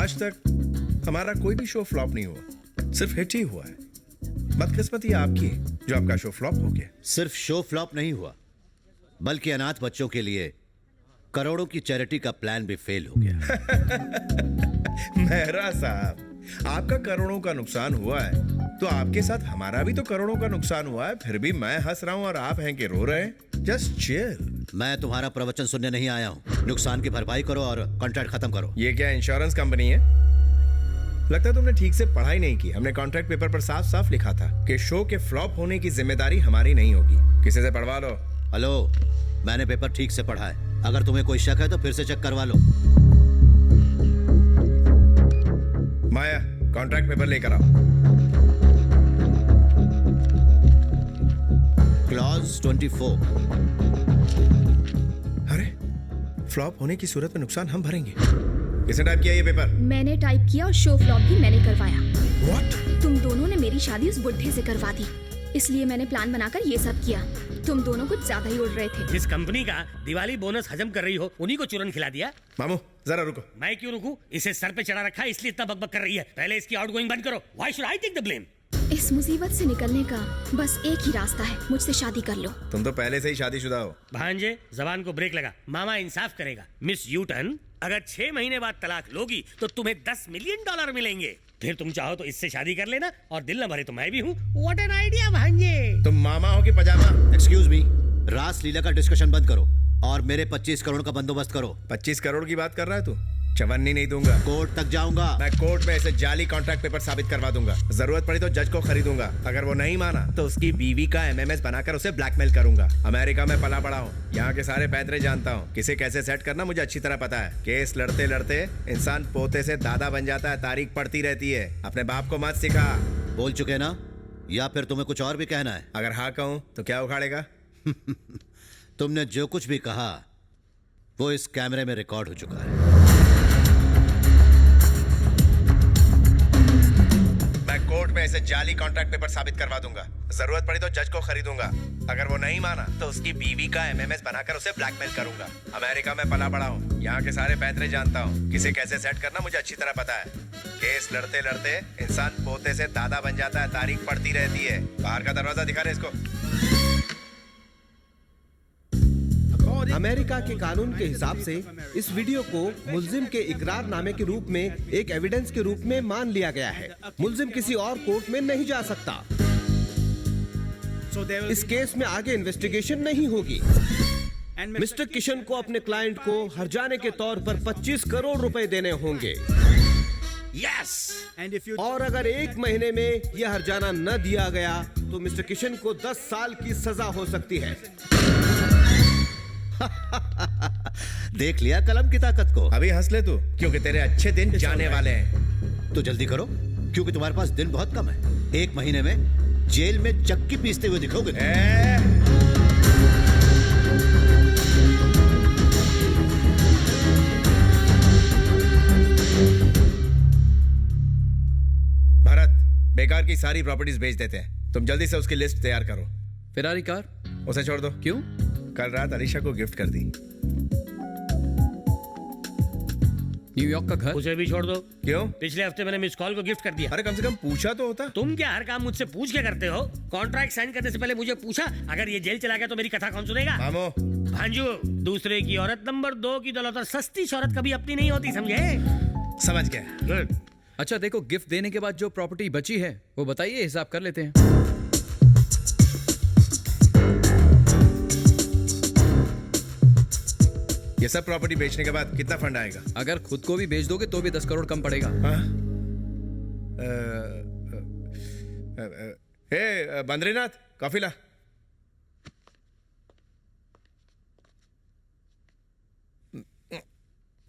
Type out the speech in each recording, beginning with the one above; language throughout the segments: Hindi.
आज तक हमारा कोई भी शो फ्लॉप नहीं हुआ, सिर्फ हिट ही हुआ है। बदकिस्मती आपकी जो आपका शो फ्लॉप हो गया। सिर्फ शो फ्लॉप नहीं हुआ, बल्कि अनाथ बच्चों के लिए करोड़ों की चैरिटी का प्लान भी फेल हो गया। मेहरा साहब, आपका करोड़ों का नुकसान हुआ है तो आपके साथ हमारा भी तो करोड़ों का नुकसान हुआ है, फिर भी मैं हंस रहा हूं और आप हैं कि रो रहे हैं। Just chill. मैं तुम्हारा प्रवचन सुनने नहीं आया हूं। नुकसान की भरपाई करो और कॉन्ट्रैक्ट खत्म करो। ये क्या इंश्योरेंस कंपनी है? लगता है तुमने ठीक से पढ़ाई नहीं की। हमने कॉन्ट्रैक्ट पेपर पर साफ साफ लिखा था कि शो के फ्लॉप होने की जिम्मेदारी हमारी नहीं होगी। किसी से पढ़वा लो। हेलो, मैंने पेपर ठीक से पढ़ा है। अगर तुम्हें कोई शक है तो फिर से चेक करवा लो। माया, कॉन्ट्रैक्ट पेपर लेकर आओ। क्लॉज 24। अरे, फ्लॉप होने की सूरत में नुकसान हम भरेंगे। किसने टाइप किया ये पेपर? मैंने टाइप किया और शो फ्लॉप भी मैंने करवाया। What? तुम दोनों ने मेरी शादी उस बुढ़े से करवा दी, इसलिए मैंने प्लान बनाकर ये सब किया। तुम दोनों कुछ ज्यादा ही उड़ रहे थे। जिस कंपनी का दिवाली बोनस हजम कर रही हो उन्हीं को चूरन खिला दिया। मामू जरा रुको। मैं क्यों रुकूं? इसे सर पे चढ़ा रखा है इसलिए इतना बकबक कर रही है। पहले इसकी आउटगोइंग बंद करो। Why should I take the blame? इस मुसीबत से निकलने का बस एक ही रास्ता है, मुझसे शादी कर लो। तुम तो पहले से ही शादीशुदा हो। भांजे, जबान को ब्रेक लगा। मामा इंसाफ करेगा। मिस यूटन, अगर 6 महीने बाद तलाक लोगी तो तुम्हें $10 मिलियन मिलेंगे। फिर तुम चाहो तो इससे शादी कर लेना और दिल न भरे तो मैं भी हूँ। What an idea भांजे। तुम मामा हो कि पजामा? एक्सक्यूज मी, रास लीला का डिस्कशन बंद करो और मेरे 25 करोड़ का बंदोबस्त करो। 25 करोड़ की बात कर रहा है तू? चवन्नी नहीं दूंगा। कोर्ट तक जाऊंगा। मैं कोर्ट में ऐसे जाली कॉन्ट्रैक्ट पेपर साबित करवा दूंगा। जरूरत पड़ी तो जज को खरीदूंगा। अगर वो नहीं माना तो उसकी बीवी का MMS बनाकर उसे ब्लैकमेल करूंगा। अमेरिका में पला बड़ा हूँ, यहाँ के सारे पैतरे जानता हूँ। किसे कैसे सेट करना मुझे अच्छी तरह पता है। केस लड़ते लड़ते इंसान पोते से दादा बन जाता है। तारीख पड़ती रहती है। अपने बाप को मत सिखा। बोल चुके ना, या फिर तुम्हें कुछ और भी कहना है? अगर हाँ कहूँ तो क्या उखाड़ेगा? तुमने जो कुछ भी कहा वो इस कैमरे में रिकॉर्ड हो चुका है। मैं कोर्ट में ऐसे जाली कॉन्ट्रैक्ट पेपर साबित करवा दूंगा। जरूरत पड़ी तो जज को खरीदूंगा। अगर वो नहीं माना तो उसकी बीवी का MMS बनाकर उसे ब्लैकमेल करूंगा। अमेरिका में पला बड़ा हूँ, यहाँ के सारे पैतरे जानता हूँ। किसे कैसे सेट करना मुझे अच्छी तरह पता है। केस लड़ते लड़ते इंसान पोते से दादा बन जाता है। तारीख पड़ती रहती है। बाहर का दरवाजा दिखा रहे इसको। अमेरिका के कानून के हिसाब से इस वीडियो को मुल्जिम के इकरारनामे के रूप में एक एविडेंस के रूप में मान लिया गया है। मुल्जिम किसी और कोर्ट में नहीं जा सकता। इस केस में आगे इन्वेस्टिगेशन नहीं होगी। मिस्टर किशन को अपने क्लाइंट को हर्जाने के तौर पर 25 करोड़ रुपए देने होंगे। यस। और अगर 1 महीने में यह हर्जाना न दिया गया तो मिस्टर किशन को 10 साल की सजा हो सकती है। देख लिया कलम की ताकत को। अभी हंस ले तू, क्योंकि तेरे अच्छे दिन जाने वाले हैं। तो जल्दी करो, क्योंकि तुम्हारे पास दिन बहुत कम है। 1 महीने में जेल में चक्की पीसते हुए दिखोगे। भारत, बेकार की सारी प्रॉपर्टीज बेच देते हैं। तुम जल्दी से उसकी लिस्ट तैयार करो। Ferrari car? उसे छोड़ दो। क्यों? कल रात अलीशा को गिफ्ट कर दी। न्यूयॉर्क का घर? उसे भी छोड़ दो। क्यों? पिछले हफ्ते मैंने मिस कॉल को गिफ्ट कर दिया। अरे कम से कम पूछा तो होता। तुम क्या हर काम मुझसे पूछ के करते हो? कॉन्ट्रैक्ट साइन करने से पहले मुझे पूछा? अगर ये जेल चला गया तो मेरी कथा कौन सुनेगा? मामो, भांजू, दूसरे की औरत नंबर 2 की दौलत और सस्ती शौहरत कभी अपनी नहीं होती, समझे? समझ गया। गुड। अच्छा देखो, गिफ्ट देने के बाद जो प्रॉपर्टी बची है वो बताइए, हिसाब कर लेते हैं। ये सब प्रॉपर्टी बेचने के बाद कितना फंड आएगा? अगर खुद को भी बेच दोगे तो भी 10 करोड़ कम पड़ेगा। हाँ? बद्रीनाथ, कॉफी ला।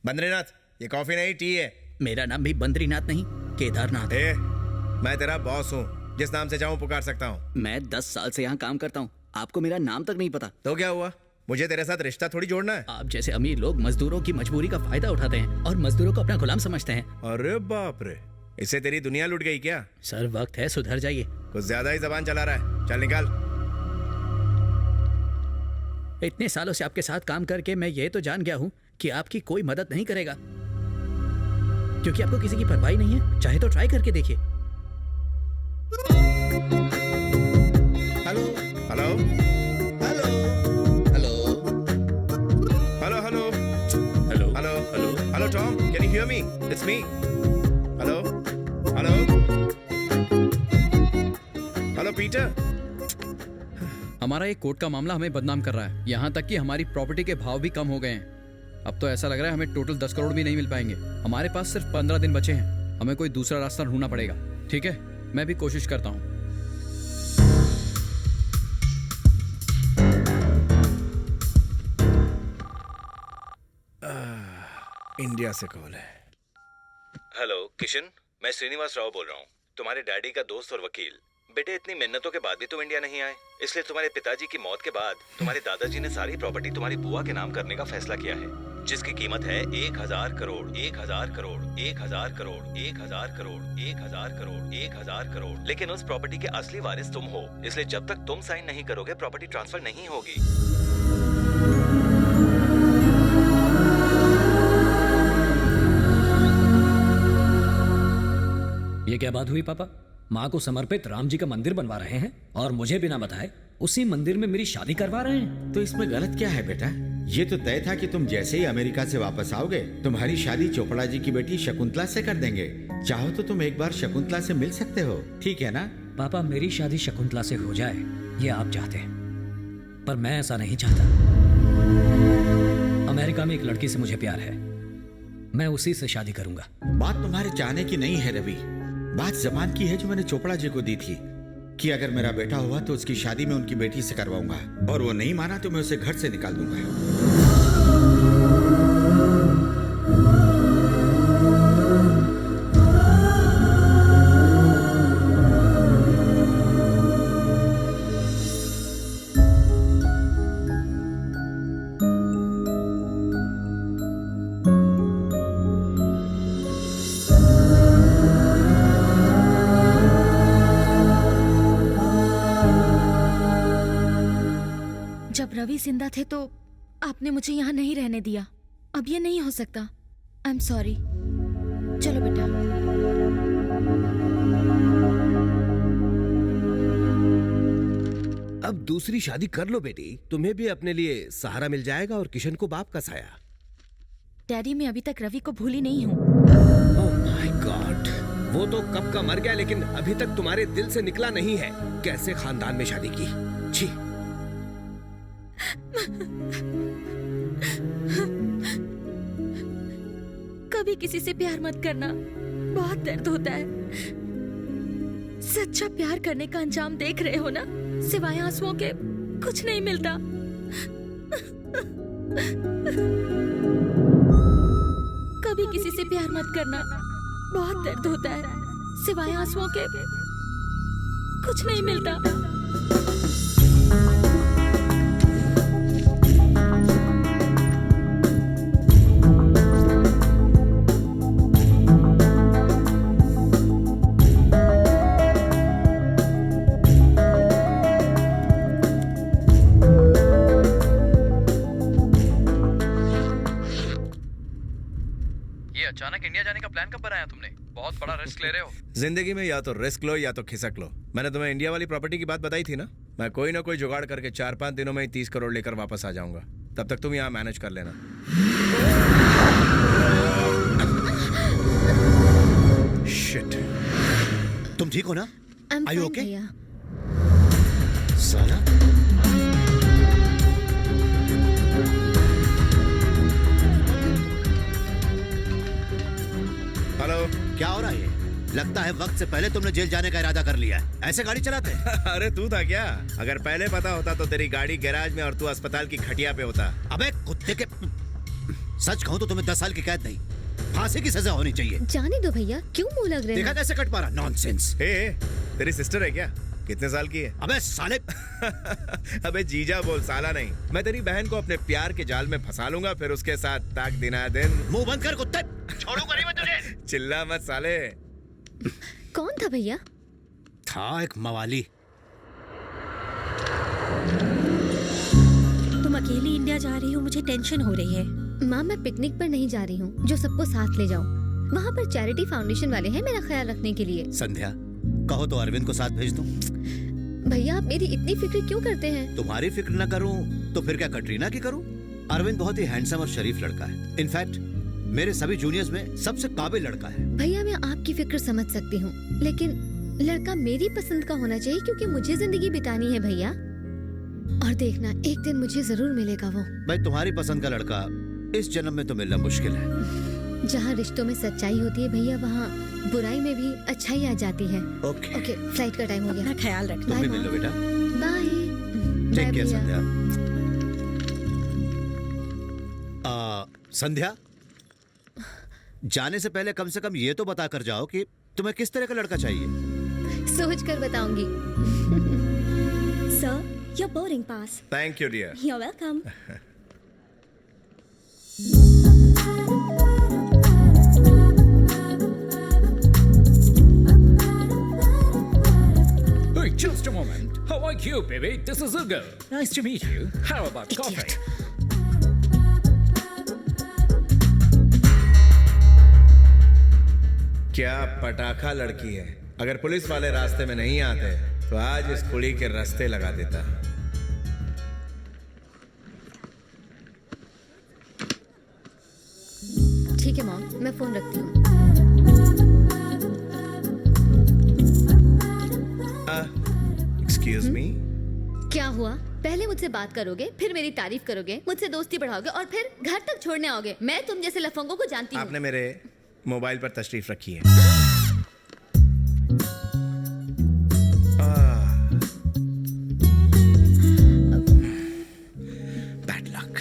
बद्रीनाथ, ये कॉफी नहीं टी है। मेरा नाम भी बद्रीनाथ नहीं, केदारनाथ है। मैं तेरा बॉस हूँ, जिस नाम से चाहूँ पुकार सकता हूँ। मैं 10 साल से यहाँ काम करता हूँ, आपको मेरा नाम तक नहीं पता। तो क्या हुआ? मुझे तेरे साथ रिश्ता थोड़ी जोड़ना है। आप जैसे अमीर लोग मजदूरों की मजबूरी का फायदा उठाते हैं और मजदूरों को अपना गुलाम समझते हैं। अरे बाप रे, इससे तेरी दुनिया लुट गई क्या? सर वक्त है, सुधर जाइए। कुछ ज्यादा ही जबान चला रहा है। चल निकाल। इतने सालों से आपके साथ काम करके मैं ये तो जान गया हूँ कि आपकी कोई मदद नहीं करेगा, क्योंकि आपको किसी की परवाह ही नहीं है। चाहे तो ट्राई करके देखिए। Hello hello hello hello hello hello hello hello hello hello Tom, can you hear me? It's me. Hello hello hello Peter. हमारा एक कोर्ट का मामला हमें बदनाम कर रहा है, यहाँ तक कि हमारी प्रॉपर्टी के भाव भी कम हो गए हैं। अब तो ऐसा लग रहा है हमें टोटल 10 करोड़ भी नहीं मिल पाएंगे। हमारे पास सिर्फ 15 दिन बचे हैं, हमें कोई दूसरा रास्ता ढूंढना पड़ेगा। ठीक है, मैं भी कोशिश करता हूँ। इंडिया से कॉल है। हेलो किशन, मैं श्रीनिवास राव बोल रहा हूँ, तुम्हारे डैडी का दोस्त और वकील। बेटे, इतनी मिन्नतों के बाद भी तुम इंडिया नहीं आए, इसलिए तुम्हारे पिताजी की मौत के बाद तुम्हारे दादाजी ने सारी प्रॉपर्टी तुम्हारी बुआ के नाम करने का फैसला किया है, जिसकी कीमत है 1000 करोड़ 1000 करोड़ 1000 करोड़ 1000 करोड़ 1000 करोड़ 1000 करोड़। लेकिन उस प्रॉपर्टी के असली वारिस तुम हो, इसलिए जब तक तुम साइन नहीं करोगे प्रॉपर्टी ट्रांसफर नहीं होगी। ये क्या बात हुई पापा? माँ को समर्पित राम जी का मंदिर बनवा रहे हैं और मुझे बिना बताए उसी मंदिर में मेरी शादी करवा रहे हैं। तो इसमें गलत क्या है बेटा? ये तो तय था कि तुम जैसे ही अमेरिका से वापस आओगे तुम्हारी शादी चोपड़ा जी की बेटी शकुंतला से कर देंगे। चाहो तो तुम एक बार शकुंतला से मिल सकते हो, ठीक है ना? पापा, मेरी शादी शकुंतला से हो जाए ये आप चाहते हैं, पर मैं ऐसा नहीं चाहता। अमेरिका में एक लड़की से मुझे प्यार है, मैं उसी से शादी करूंगा। बात तुम्हारे चाहने की नहीं है रवि, बात जबान की है जो मैंने चोपड़ा जी को दी थी कि अगर मेरा बेटा हुआ तो उसकी शादी मैं उनकी बेटी से करवाऊंगा, और वो नहीं माना तो मैं उसे घर से निकाल दूंगा। जब रवि जिंदा थे तो आपने मुझे यहाँ नहीं रहने दिया। अब ये नहीं हो सकता। I am sorry. चलो बेटा। अब दूसरी शादी कर लो बेटी, तुम्हें भी अपने लिए सहारा मिल जाएगा और किशन को बाप का साया। डैडी, मैं अभी तक रवि को भूली नहीं हूँ। ओह माय गॉड, वो तो कब का मर गया लेकिन अभी तक तुम्हारे दिल से निकला नहीं है। कैसे खानदान में शादी की, छी। कभी किसी से प्यार मत करना, बहुत दर्द होता है। सच्चा प्यार करने का अंजाम देख रहे हो ना, सिवाय आंसुओं के कुछ नहीं मिलता। कभी किसी से प्यार मत करना, बहुत दर्द होता है, सिवाय आंसुओं के कुछ नहीं मिलता। अचानक इंडिया जाने का प्लान कब बनाया तुमने? बहुत बड़ा रिस्क ले रहे हो। जिंदगी में या तो रिस्क लो या तो खिसक लो। मैंने तुम्हें इंडिया वाली प्रॉपर्टी की बात बताई थी ना, मैं कोई ना कोई जुगाड़ करके 4-5 दिनों में ही 30 करोड़ लेकर वापस आ जाऊंगा। तब तक तुम यहाँ मैनेज कर लेना। शिट। तुम ठीक हो ना? I'm Are you fine, okay? भैया। साला, हेलो। क्या हो रहा है ये? लगता है वक्त से पहले तुमने जेल जाने का इरादा कर लिया है। ऐसे गाड़ी चलाते हैं? अरे तू था क्या? अगर पहले पता होता तो तेरी गाड़ी गैराज में और तू अस्पताल की खटिया पे होता। अबे कुत्ते के, सच कहूं तो तुम्हें 10 साल की कैद नहीं, फांसी की सजा होनी चाहिए। जाने दो भैया, क्यों मुंह लग रहे देखा हैं? कैसे कट पा रहा? नॉनसेंस। हे, तेरी सिस्टर है क्या? कितने साल की है? अबे साले। अबे जीजा बोल, साला नहीं। मैं तेरी बहन को अपने प्यार के जाल में फंसा लूंगा, फिर उसके साथ ताक दिना दिन। मुंह बंद कर कुत्ते, छोड़ूंगा नहीं मैं तुझे। चिल्ला मत साले। कौन था भैया? था एक मवाली। तुम अकेली इंडिया जा रही हो, मुझे टेंशन हो रही है। माँ, मैं पिकनिक पर नहीं जा रही हूँ जो सबको साथ ले जाऊँ। वहाँ पर चैरिटी फाउंडेशन वाले हैं मेरा ख्याल रखने के लिए। संध्या, कहो तो अरविंद को साथ भेज दूं। भैया आप मेरी इतनी फिक्र क्यों करते हैं? तुम्हारी फिक्र न करूं तो फिर क्या कटरीना की करूं? अरविंद बहुत ही हैंडसम और शरीफ लड़का है। इनफैक्ट मेरे सभी जूनियर्स में सबसे काबिल लड़का है। भैया मैं आपकी फिक्र समझ सकती हूँ, लेकिन लड़का मेरी पसंद का होना चाहिए क्योंकि मुझे जिंदगी बितानी है भैया। और देखना एक दिन मुझे जरूर मिलेगा वो। भाई तुम्हारी पसंद का लड़का इस जन्म में तो मिलना मुश्किल है। जहाँ रिश्तों में सच्चाई होती है भैया, वहाँ बुराई में भी अच्छाई आ जाती है। ओके फ्लाइट का टाइम हो गया। अपना ख्याल रखना। तुम भी मिल लो बेटा। बाय। टेक केयर भैया। संध्या। संध्या, जाने से पहले कम से कम ये तो बता कर जाओ कि तुम्हें किस तरह का लड़का चाहिए। सोच कर बताऊंगी। Sir, your boarding pass. Thank you dear. You're welcome. Hey, just a moment. How are you, baby? This is Ugo. Nice to meet you. How about coffee? क्या पटाखा लड़की है। अगर पुलिस वाले रास्ते में नहीं आते तो आज इस कुड़ी के रास्ते लगा देता। ठीक है मॉम, मैं फोन रखती हूँ। Excuse me. क्या हुआ? पहले मुझसे बात करोगे, फिर मेरी तारीफ करोगे, मुझसे दोस्ती बढ़ाओगे और फिर घर तक छोड़ने आओगे। मैं तुम जैसे लफंगों को जानती हूँ। आपने मेरे मोबाइल पर तशरीफ रखी है। Bad luck.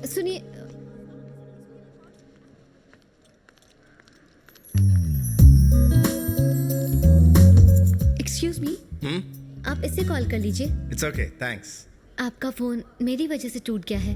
सुनिए, एक्सक्यूज मी, आप इससे कॉल कर लीजिए। It's okay, thanks. आपका फोन मेरी वजह से टूट गया है।